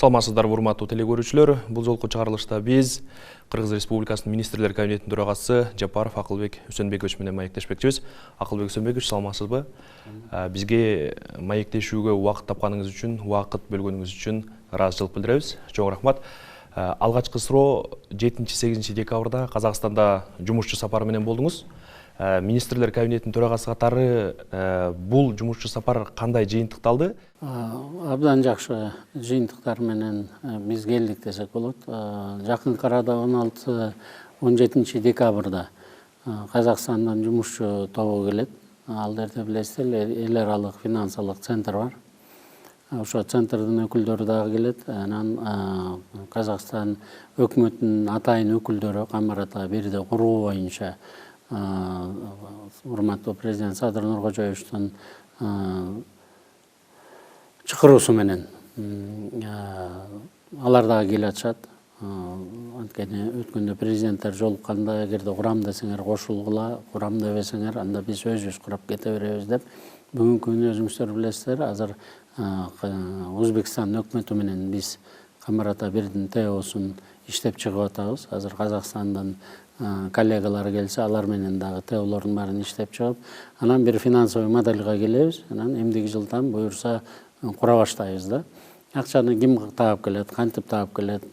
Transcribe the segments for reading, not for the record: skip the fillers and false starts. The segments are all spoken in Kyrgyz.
Саламатсыздар, урматтуу телекөрүүчүлөр. Бул жолку чыгарылышта биз Кыргыз Республикасынын министрлер кабинетинин төрагасы Жапаров Акылбек Үсөнбекович менен маектешпекчибиз. Акылбек Үсөнбекович, саламатсызбы? Бизге маектешүүгө убакыт тапканыңыз үчүн, убакыт бөлгөнүңүз үчүн ыраазычылык билдиребиз. Чоң рахмат. Алгачкы суроо 7-8 декабрда Казакстанда жумушчу сапары менен болдуңуз. Министрлер кабинетинин төрагасы катары бул жумушчу сапар кандай жыйынтыкталды? Абдан жакшы жыйынтыктар менен биз келдик десек болот. Жакынкы арада 16-17 декабрда Казакстандан жумушчу тобу келет. Ал жерде билесиздер, эл аралык финансылык центр бар. Ошо центрдин өкүлдөрү дагы келет. Анан Казакстан өкмөтүнүн атайын өкүлдөрү Камар ата бирде куруу боюнча урматтуу президент Садыр Нуркожоевичтин чакыруусу менен алар дагы келе атышат. Анткени өткөндө президенттер жолукканда эгерде курам десеңер кошулгула, курам дебесеңер анда биз өзүбүз курап кете беребиз деп. Бүгүнкү күнү өзүңүздөр билесиздер, азыр Өзбекстан өкмөтү менен биз Камар ата бирдин ТОсун иштеп чыгып атабыз. Азыр Казакстандан коллегалар келсе, алар менен дагы ТОлордун баарын иштеп чыгып, анан бир финансовый модельге келебиз. Анан эмдиги жылдан буюрса кура баштайбыз да. Акчаны ким таап келет, кантип таап келет,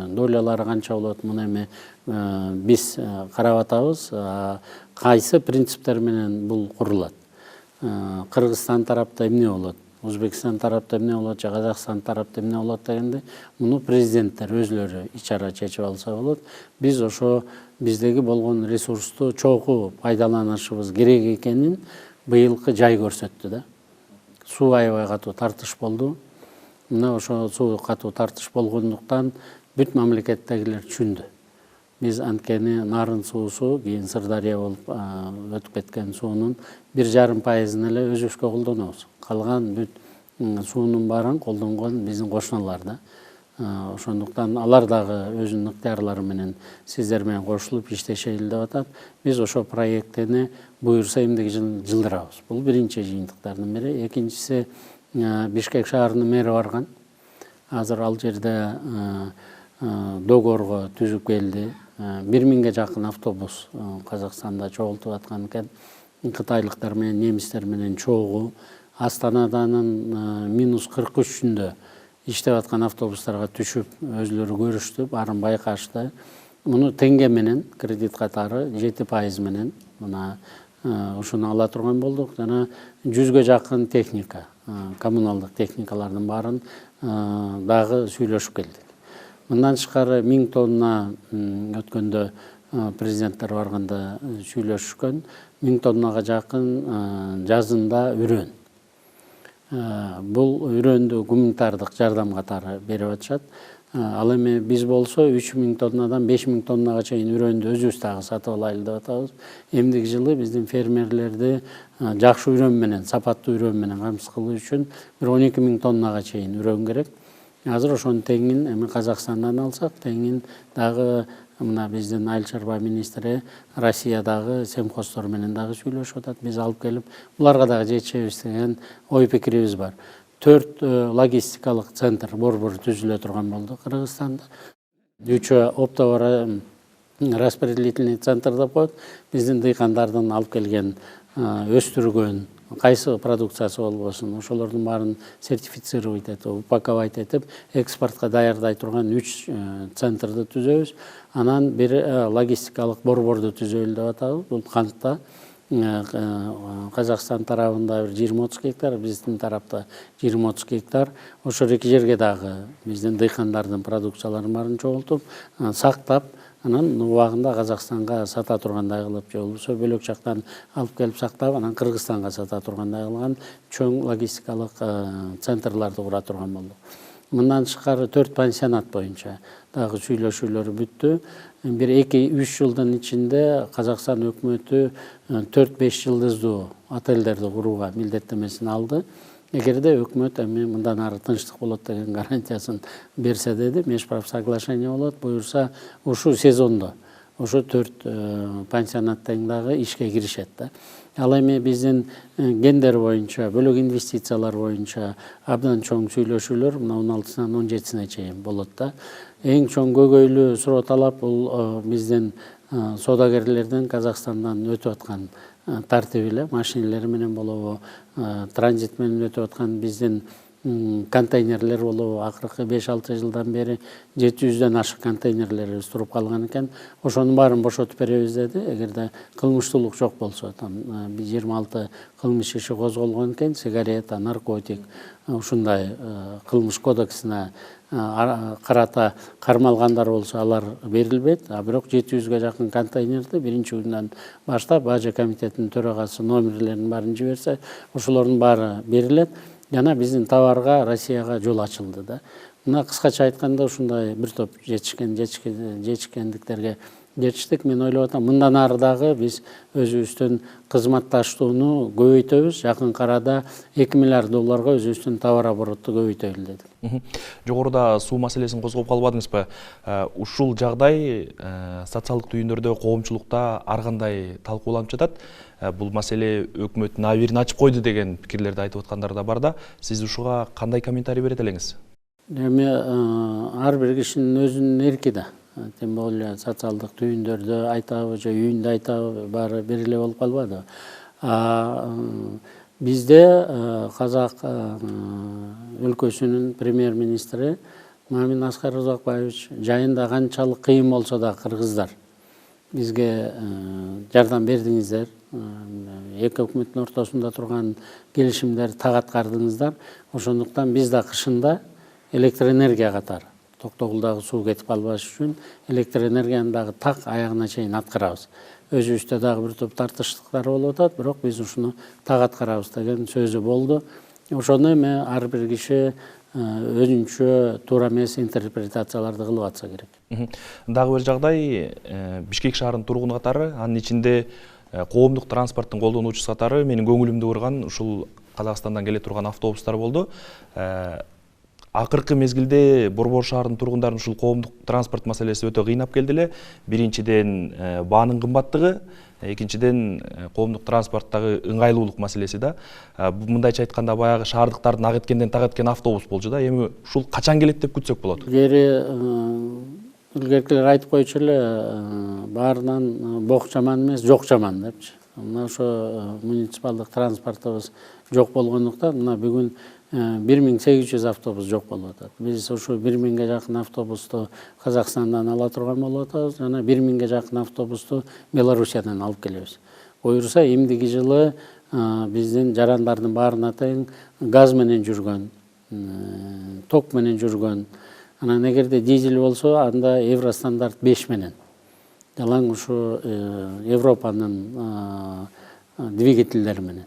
долялары канча болот, муну эми биз карап атабыз. Кайсы принциптер менен бул курулат? Кыргызстан тарапта эмне болот? Өзбекстан тарапта эмне болот, же Казакстан тарапта эмне болот дегенде, муну президенттер өзлөрү ичара чечип алса болот. Биз ошо биздеги болгон ресурсту чогуу пайдаланышыбыз керек экенин быйылкы жай көрсөттү да. Суу аябай катуу тартыш болду. Мына ошо суу катуу тартыш болгондуктан бүт мамлекеттегилер түшүндү. Биз анткени нарын суусу, кийин Сырдария болуп өтүп кеткен суунун 1,5% эле өзүбүзгө колдонобуз. Калган бүт суунун баарын колдонгон биздин кошуналар да. Ошондуктан алар дагы өзүнүн ыктыярлары менен сиздер менен кошулуп иштешели деп атат. Биз ошо проекттени буюрса эмдиги жылдырабыз. Бул биринчи жыйынтыктардын бири. Экинчиси, Бишкек шаарынын мэри барган. Азыр ал жерде договорго түзүп келди. 1000-ге жакын автобус Казакстанда чогултуп аткан экен. Кытайлыктар менен, немистер менен чогуу. Астанаданын -43-үндө иштеп аткан автобустарга түшүп, өзлөрү көрүштү, баарын байкашты. Муну теңге менен, кредит катары 7% менен мына ушуну ала турган болдук. Жана 100-ге жакын техника, коммуналдык техникалардын баарын дагы сүйлөшүп келдик. Мындан тышкары 1000 тонна өткөндө президенттер барганда сүйлөшүшкөн, 1000 тоннага жакын жазында үрөн. Бул үрөндү гуманитардык жардам катары берип атышат. Ал эми биз болсо 3000 тоннадан 5000 тоннага чейин үрөндү өзүбүз дагы сатып алайлы деп атабыз. Эмдиги жылы биздин фермерлерди жакшы үрөн менен, сапаттуу үрөн менен камсыз кылуу үчүн бир 12000 тоннага чейин үрөн керек. Азыр ошонун теңин эми Казакстандан алсак, теңин дагы мына биздин айыл чарба министри Россиядагы семхоздор менен дагы сүйлөшүп атат. Биз алып келип, буларга дагы жетишебиз деген ой пикирибиз бар. 4 логистикалык центр борбор түзүлө турган болду Кыргызстанда. 3 оптовый распределительный центр деп коет. Биздин дыйкандардын алып келген өстүргөн кайсы продукциясы болбосун, ошолордун баарын сертифицировать этип, упаковать этип, экспортко даярдай турган 3 центрди түзөбүз. Анан бир логистикалык борборду түзөлү деп атабыз. Бул кантта Казакстан тарабында 20-30 гектар, биздин тарапта 20-30 гектар. Ошол эки жерге дагы биздин дыйкандардын продукцияларын баарын чогултуп, сактап, анан убагында Казакстанга сата тургандай кылып, же болбосо бөлөк жактан алып келип сактап, анан Кыргызстанга сата тургандай кылган чоң логистикалык центрларды кура турган болдук. Мындан тышкары 4 пансионат боюнча дагы сүйлөшүүлөр бүттү. Бир 2-3 жылдын ичинде Казакстан өкмөтү 4-5 жылдыздуу отелдерди курууга милдеттемесин алды. Эгерде өкмөт эми мындан ары тынчтык болот деген гарантиясын берсе деди, межправ соглашение болот, буюрса ушул сезондо ошо 4 пансионаттан дагы ишке киришет да. Ал эми биздин гендер боюнча, бөлөк инвестициялар боюнча абдан чоң сүйлөшүүлөр мына 16-сынан 17-сине чейин болот да. Эң чоң көйгөйлүү суроо талап бул биздин соодагерлердин Казакстандан өтүп аткан тартиби эле, машинелери менен болобу, транзит менен өтүп аткан биздин контейнерлер болобу. Акыркы 5-6 жылдан бери 700дөн ашык контейнерлерибиз туруп калган экен. Ошонун баарын бошотуп беребиз деди. Эгерде кылмыштуулук жок болсо, 26 кылмыш иши козголгон экен, сигарета, наркотик, ушундай кылмыш кодексине карата кармалгандар болсо алар берилбейт. А бирок 700ге жакын контейнерди биринчи күндөн баштап Бажы комитетинин төрагасы номерлерин баарын жиберсе, ошолордун баары берилет. Жана биздин товарга Россияга жол ачылды да. Мына кыскача айтканда ушундай бир топ жетишкендиктерге жетиштик. Мен ойлоп атам, мындан ары дагы биз өзүбүздүн кызматташтууну көбөйтөбүз. Жакын арада $2 миллиард өзүбүздүн товар обороту көбөйтөлү дедик. Жогоруда суу маселесин козгоп калбадыңызбы? Ушул жагдай социалдык түйүндөрдө, коомчулукта ар кандай талкууланып жатат. Бул маселе өкмөттүн абийирин ачып койду деген пикирлерди айтып аткандар да бар да. Сиз ушуга кандай комментарий берет элеңиз? Эми ар бир кишинин өзүнүн эрки да. Тем более социалдык түйүндөрдө айтабы же үйүндө айтабы баары бир эле болуп калбады. Бизде Казак өлкөсүнүн премьер-министри Мамин Аскар Узакбаевич жайында канчалык кыйын болсо да кыргыздар бизге жардам бердиңиздер, эки өкмөттүн ортосунда турган келишимдерди так аткардыңыздар. Ошондуктан биз да кышында электр энергия катары Токтогулдагы суу кетип калбаш үчүн электр энергияны дагы так аягына чейин аткарабыз. Өзүбүздө дагы бир топ тартыштыктар болуп атат, бирок биз ушуну так аткарабыз деген сөзү болду. Ошону эми ар бир киши өзүнчө туура эмес интерпретацияларды кылып атса керек. Дагы бир жагдай, Бишкек шаарынын тургуну катары, анын ичинде коомдук транспорттун колдонуучусу катары менин көңүлүмдү бурган ушул Казакстандан келе турган автобустар болду. Акыркы мезгилде Борбор шаарынын тургундарын ушул коомдук транспорт маселеси өтө кыйнап келди эле. Биринчиден баанын кымбаттыгы, экинчиден коомдук транспорттагы ыңгайлуулук маселеси да. Мындайча айтканда баягы шаардыктардын ак эткенден так эткен автобус болчу да. Эми ушул качан келет деп күтсөк болот? Илгеркилер айтып койчу эле, баарынан бок жаман эмес, жок жаман депчи. Мына ошо муниципалдык транспортубуз жок болгондуктан мына бүгүн 1800 автобус жок болуп атат. Биз ошо 1000ге жакын автобусту Казакстандан ала турган болуп атабыз, жана 1000ге жакын автобусту Белоруссиядан алып келебиз. Буюрса эмдиги жылы биздин жарандардын баарына тең газ менен жүргөн, ток менен жүргөн, анан эгерде дизель болсо анда евростандарт 5 менен. Жалаң ушу Европанын двигательдери менен.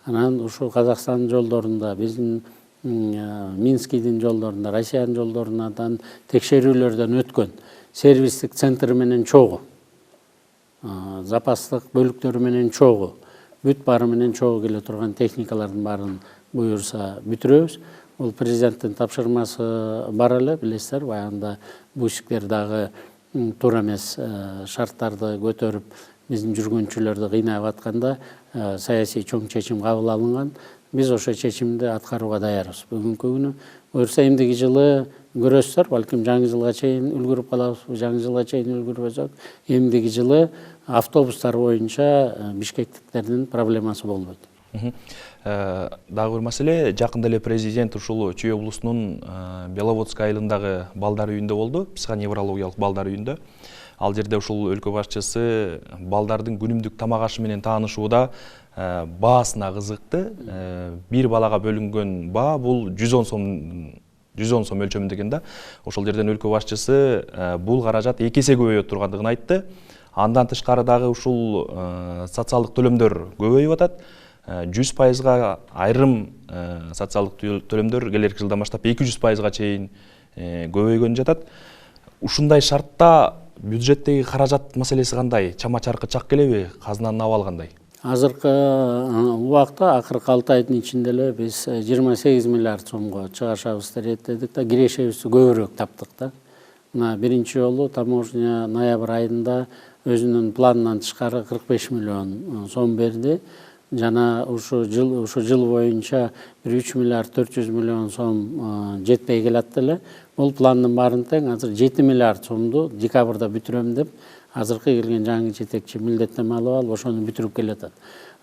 Анан ушу Казакстандын жолдорунда, биздин Минскийдин жолдорунда, Россиянын жолдорунан текшерүүлөрдөн өткөн сервистик центри менен чогуу, запастык бөлүктөрү менен чогуу, бүт баары менен чогуу келе турган техникалардын баарын буюрса бүтүрөбүз. Бул президенттин тапшырмасы бар эле, билесиздер, баягында бусиктер дагы туура эмес шарттарды көтөрүп биздин жүргүнчүлөрдү кыйнап атканда саясий чоң чечим кабыл алынган. Биз ошо чечимди аткарууга даярбыз. Бүгүнкү күнү буюрса эмдиги жылы көрөсүздөр, балким жаңы жылга чейин үлгүрүп калабызбы, жаңы жылга чейин үлгүрбөсөк, эмдиги жылы автобустар боюнча бишкектиктердин проблемасы болбойт. Дагы бир маселе, жакында эле президент ушул Чүй облусунун Беловодск айылындагы балдар үйүндө болду, психоневрологиялык балдар үйүндө. Ал жерде ушул өлкө башчысы балдардын күнүмдүк тамак ашы менен таанышууда баасына кызыкты. Бир балага бөлүнгөн баа бул 110 сом өлчөмүндө экен да. Ошол жерден өлкө башчысы бул каражат 2 эсе көбөйөт тургандыгын айтты. Андан тышкары дагы ушул социалдык төлөмдөр көбөйүп атат. 100%-га айрым социалдык төлөмдөр келерки жылдан баштап 200%-га чейин көбөйгөн жатат. Ушундай шартта бюджеттеги каражат маселеси кандай? Чама чаркы чак келеби? Казынанын абалы кандай? Азыркы убакта акыркы 6 айдын ичинде эле биз 28 миллиард сомго чыгашабыз дедик да, кирешебизди көбүрөөк таптык да. Мына биринчи жолу таможня ноябрь айында өзүнүн планынан тышкары 45 миллион сом берди. Жана ушу жыл боюнча 3 миллиард 400 миллион сом жетпей келат эле. Бул пландын баарын тең азыр 7 миллиард сомду декабрда бүтүрөм деп азыркы келген жаңы жетекчи милдеттенме алып алып ошону бүтүрүп келатат.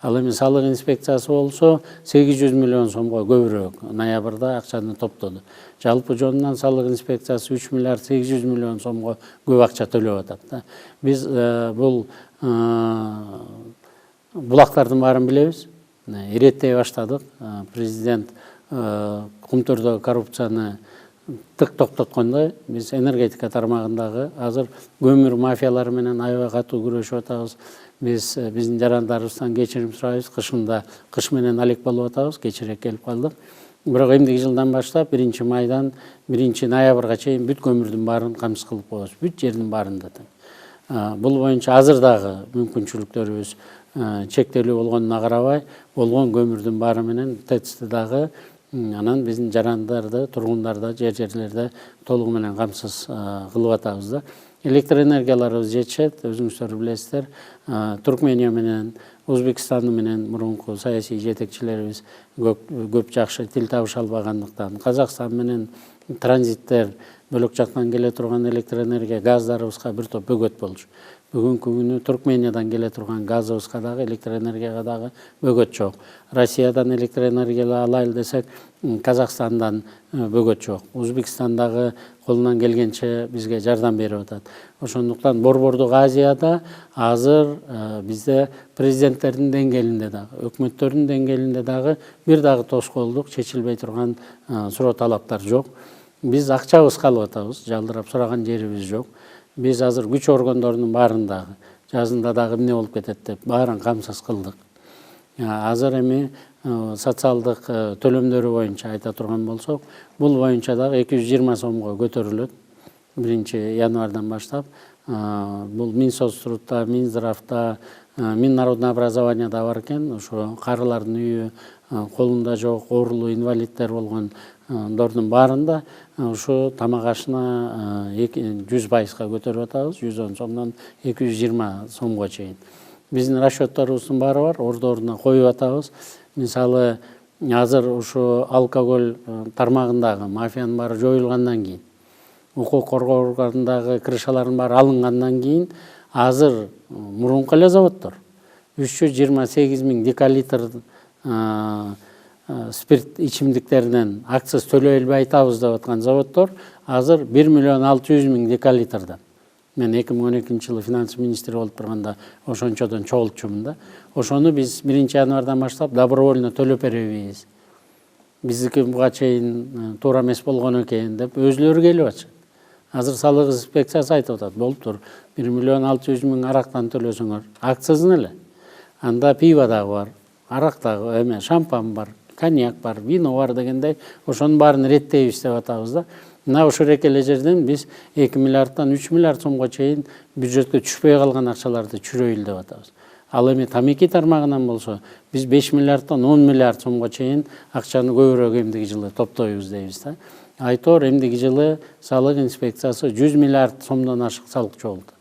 Ал эми салык инспекциясы болсо 800 миллион сомго көбүрөөк ноябрда акчаны топтоду. Жалпы жонунан салык инспекциясы 3 миллиард 800 миллион сомго көп акча төлөп атат. Биз бул булактардын баарын билебиз. Иреттей баштадык. Президент кумтөрдөгү коррупцияны тык токтоткондой, биз энергетика тармагындагы азыр көмүр мафиялары менен аябай катуу күрөшүп атабыз. Биздин жарандарыбыздан кечирим сурайбыз. Кыш менен алек болуп атабыз, кечирээк келип калдык. Бирок эмдиги жылдан баштап 1-майдан 1-ноябрга чейин бүт көмүрдүн баарын камсыз кылып коебуз. Бүт жердин баарында тең. Бул боюнча азыр дагы мүмкүнчүлүктөрүбүз чектелүү болгонуна карабай, болгон көмүрдүн баары менен ТЭЦти дагы анан биздин жарандарды, тургундарды жерлерде толугу менен камсыз кылып атабыз да. Электр энергияларыбыз жетишет, өзүңүздөр билесиздер. Туркмения менен, Өзбекстан менен мурунку саясий жетекчилерибиз көп жакшы тил табыша албагандыктан, Казакстан менен транзиттер бөлөк жактан келе турган электр энергия газдарыбызга бир топ бөгөт болчу. Бүгүнкү күнү Туркмениядан келе турган газыбызга дагы, электр энергияга дагы бөгөт жок. Россиядан электр энергия алайлы десек, Казакстандан бөгөт жок. Өзбекстандагы колунан келгенче бизге жардам берип атат. Ошондуктан Борбордук Азияда азыр бизде президенттердин деңгээлинде дагы, өкмөттөрдүн деңгээлинде дагы бир дагы тоскоолдук чечилбей турган суроо талаптар жок. Биз акчабыз калып атабыз, жалдырап сураган жерибиз жок. Биз азыр күч органдорунун баарындагы жазында дагы эмне болуп кетет деп баарын камсыз кылдык. Азыр эми социалдык төлөмдөрү боюнча айта турган болсок, бул боюнча дагы 220 сомго көтөрүлөт 1-январдан баштап. Бул Минсоцтрудта, Минздравта, Миннародное образованияда бар экен. Ошо карылардын үйү, колунда жок, оорулуу инвалидтер болгондордун баарында ушу тамак ашына 100%га көтөрүп атабыз. 110 сомдон 220 сомго чейин. Биздин расчетторубуздун баары бар, ордоруна коюп атабыз. Мисалы, азыр ушу алкоголь тармагындагы мафиянын баары жоюлгандан кийин, укук коргоо органдагы крышалардын баары алынгандан кийин, азыр мурунку эле заводдор 328 000 декалитр спирт ичимдиктеринен акциз төлөй элбей айтабыз деп аткан заводдор азыр 1 600 000 декалитрден. Мен 2012 жылы финанс министри болуп турганда ошончодон чогултчумун да. Ошону биз 1-январдан баштап добровольно төлөп беребиз. Биздики буга чейин туура эмес болгон экен деп өзүлөрү келип атышат. Азыр салык инспекциясы айтып атат, болуптур. 1 600 000 арактан төлөсөңөр, акцизин эле. Анда пиво дагы бар, арак дагы, шампан бар, коньяк бар, вино бар дегендей, ошонун баарын реттейбиз деп атабыз да. Мына ошол эле жерден биз 2 миллиарддан 3 миллиард сомго чейин бюджетке түшпөй калган акчаларды чүрөйлү деп атабыз. Ал эми тамеки тармагынан болсо, биз 5 миллиарддан 10 миллиард сомго чейин акчаны көбүрөөк эмдиги жылы топтойбуз дейбиз да. Айтор эмдиги жылы салык инспекциясы 100 миллиард сомдон ашык салык чогулту.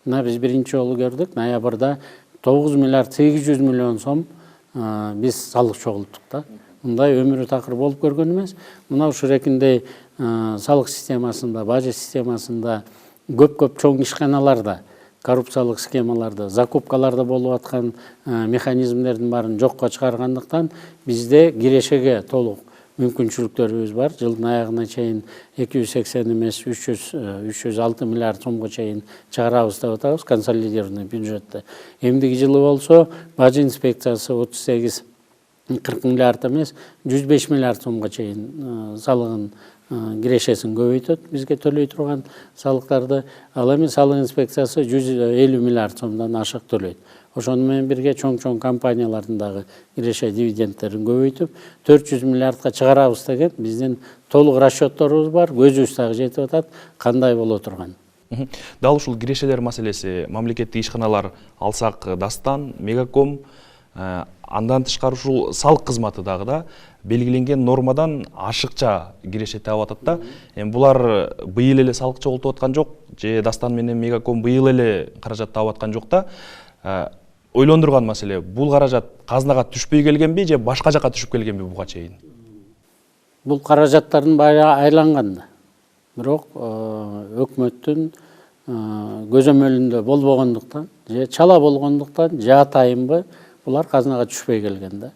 Мына биз биринчи жолу көрдүк, ноябрда 9 миллиард 800 миллион сом биз салык чогулттук да. Мындай өмүрү такыр болуп көргөн эмес. Мына ушул эркиндей салык системасында, бажа системасында көп чоң ишканаларда, коррупциялык схемаларда, закупкаларда болуп аткан механизмдердин баарын жокко чыгаргандыктан бизде кирешеге толук мүмкүнчүлүктөрүбүз бар. Жылдын аягына чейин 280 эмес 306 миллиард сомго чейин чыгарабыз деп атабыз консолидированный бюджетте. Эмдиги жылы болсо бажа инспекциясы 38-40 миллиард эмес 105 миллиард сомго чейин салыгын кирешесин көбөйтөт, бизге төлөй турган салыктарды. Ал эми салык инспекциясы 150 миллиард сомдон ашык төлөйт. Ошону менен бирге чоң компаниялардын дагы киреше дивидендтерин көбөйтүп 400 миллиардка чыгарабыз деген биздин толук расчетторубуз бар, көзүбүз дагы жетип атат кандай боло турган. Дал ушул кирешелер маселеси, мамлекеттик ишканалар алсак Дастан, Мегаком, андан тышкары ушул салык кызматы дагы да белгиленген нормадан ашыкча кирешет деп атат да. Эми булар быйыл эле салык чогултуп аткан жок, же Дастан менен Мегаком быйыл эле каражат таап аткан жок да. Ойлондурган маселе, бул каражат казынага түшпөй келгенби же башка жака түшүп келгенби буга чейин? Бул каражаттардын баары айланган да. Бирок өкмөттүн көзөмөлүндө болбогондуктан, же чала болгондуктан, же атайынбы булар казынага түшпөй келген да.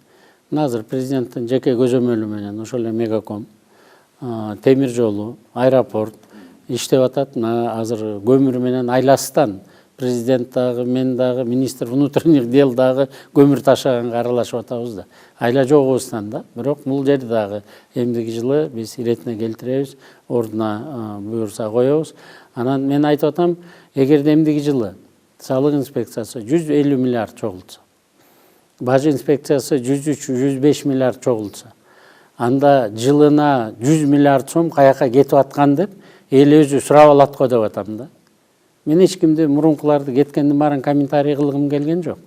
Азыр президенттин жеке көзөмөлү менен ошол эле Мегаком, темир жолу, аэропорт иштеп атат. Азыр көмүр менен айластан президент дагы, мен дагы, министр внутренних дел дагы көмүр ташаганга аралашып атабыз да. Айла жогубуздан да. Бирок бул жерди дагы эмдиги жылы биз иретине келтиребиз, ордуна буюрса коебуз. Анан мен айтып атам, эгерде эмдиги жылы салык инспекциясы 150 миллиард чогултса, бажы инспекциясы 103-105 миллиард чогултса, анда жылына 100 миллиард сом каяка кетип аткан деп эл өзү сурап алат го деп атам да. Мен эч кимди мурункуларды кеткендин баарын комментарий кылгым келген жок.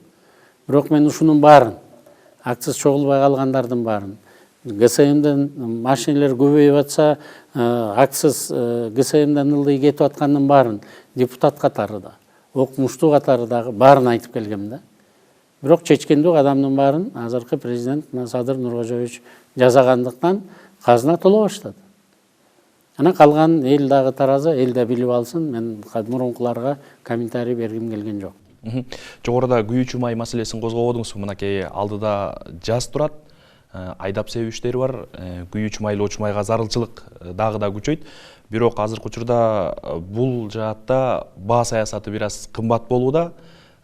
Бирок мен ушунун баарын, акциз чогулбай калгандардын баарын, ГСМден машинелер көбөйүп атса, акциз ГСМден ылдый кетип аткандын баарын депутат катары да, окумуштуу катары дагы баарын айтып келгем да. Бирок чечкендүү адамдын баарын азыркы президент Садыр Нуркожоевич жасагандыктан казына толо баштады. Анан калган эл дагы таразы, эл да билип алсын, мен мурункуларга комментарий бергим келген жок. Жогоруда күйүүчү май маселесин козгободуңуз. Мынакей алдыда жаз турат, айдап себүү иштери бар, күйүүчү майлуу очу майга зарылчылык дагы да күчөйт. Бирок азыркы учурда бул жаатта баа саясаты бир аз кымбат болууда.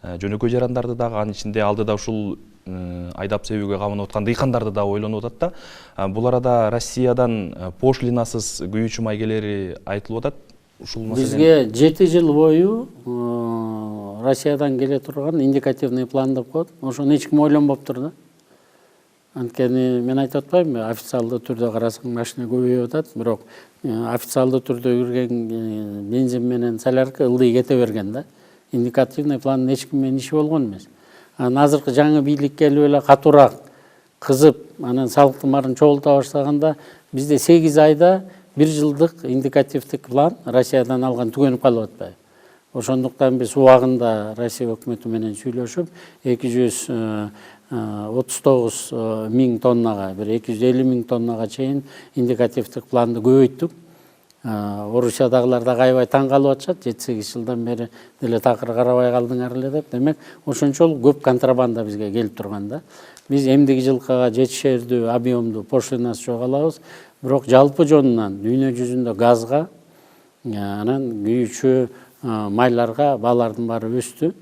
Жөнөкөй жарандарды дагы, анын ичинде алдыда ушул айдап себүүгө камынып аткан дыйкандарды да ойлонуп атат да. Бул арада Россиядан пошлинасыз күйүүчү май келери айтылып атат. Ушул бизге 7 жыл бою Россиядан келе турган индикативный план деп коет. Ошону эч ким ойлонбоптур да. Анткени мен айтып атпаймынбы, официалдуу түрдө карасаң машина көбөйүп атат, бирок официалдуу түрдө кирген бензин менен солярка ылдый кете берген да. Индикативный пландын эч ким менен иши болгон эмес. Анан азыркы жаңы бийлик келип эле катуураак кызып, анан салыктын баарын чогулта баштаганда бизде 8 айда 1 жылдык индикативдик план Россиядан алган түгөнүп калып атпайбы. Ошондуктан биз убагында Россия өкмөтү менен сүйлөшүп 239 миң тоннага, 250 миң тоннага чейин индикативдик планды көбөйттүк. Орусиядагылар да аябай таң калып атышат, 7-8 жылдан бери деле такыр карабай калдыңар эле деп. Демек, ошончол көп контрабанда бизге келип турган да. Биз эмдиги жылкыга жетишердүү объемдуу пошлинасы жок алабыз. Бирок жалпы жонунан дүйнө жүзүндө газга, анан күйүүчү майларга баалардын баары өстү.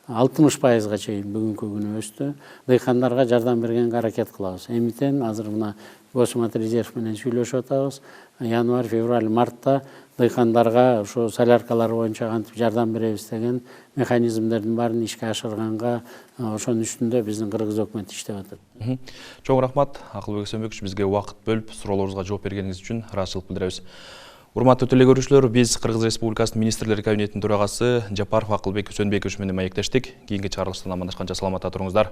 60%га чейин бүгүнкү күнү өстү. Дыйкандарга жардам бергенге аракет кылабыз. Эмитен азыр мына Госмат резерв менен сүйлөшүп атабыз. Январь, февраль, мартта дыйкандарга ошо соляркалар боюнча кантип жардам беребиз деген механизмдердин баарын ишке ашырганга ошонун үстүндө биздин кыргыз өкмөтү иштеп атат. Чоң рахмат, Акылбек Өсөнбекович, бизге убакыт бөлүп суроолорубузга жооп бергениңиз үчүн ыраазычылык билдиребиз. Урматтуу теле көрүүчүлөр, биз Кыргыз Республикасынын министрлер кабинетинин төрагасы Жапаров Акылбек Өсөнбекович менен маектештик. Кийинки чыгарылыштан амандашканча саламатта туруңуздар.